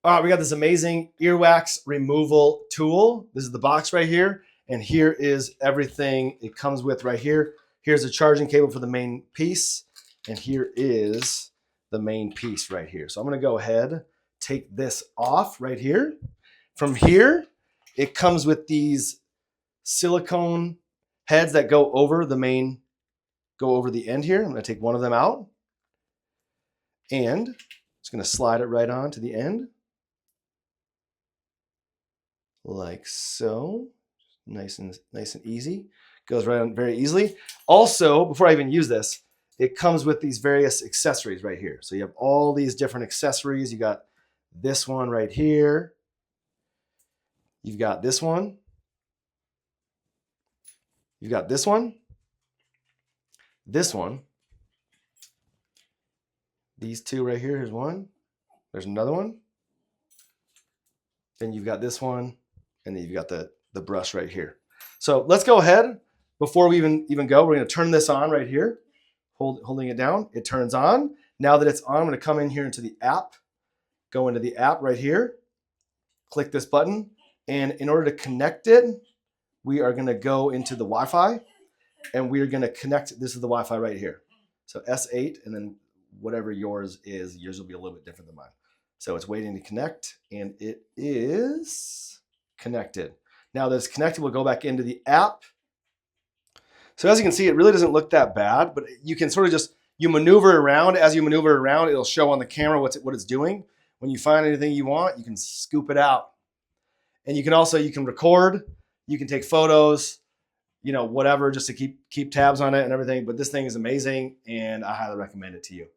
All right, we got this amazing Earwax Removal Tool. This is the box right here. And here is everything it comes with right here. Here's a charging cable for the main piece. And here is the main piece right here. So I'm gonna go ahead, take this off right here. From here, it comes with these silicone heads that go over the main, go over the end here. I'm gonna take one of them out. And it's gonna slide it right on to the end. Like so. Nice and easy. Goes right on very easily. Also, before I even use this, it comes with these various accessories right here. So you have all these different accessories. You got this one right here. You've got this one. You've got this one. This one. These two right here. Here's one. There's another one. Then you've got this one. And then you've got the brush right here. So let's go ahead. Before we even go, we're going to turn this on right here. Holding it down. It turns on. Now that it's on, I'm going to come in here into the app. Go into the app right here. Click this button. And in order to connect it, we are going to go into the Wi-Fi. And we are going to connect. This is the Wi-Fi right here. So S8, and then whatever yours is, yours will be a little bit different than mine. So it's waiting to connect, and it is connected. Now that it's connected, we'll go back into the app. So as you can see, it really doesn't look that bad, but you can sort of just, you maneuver around. As you maneuver around, it'll show on the camera what it's doing. When you find anything you want, you can scoop it out. And you can also, you can record, you can take photos, you know, whatever, just to keep tabs on it and everything. But this thing is amazing, and I highly recommend it to you.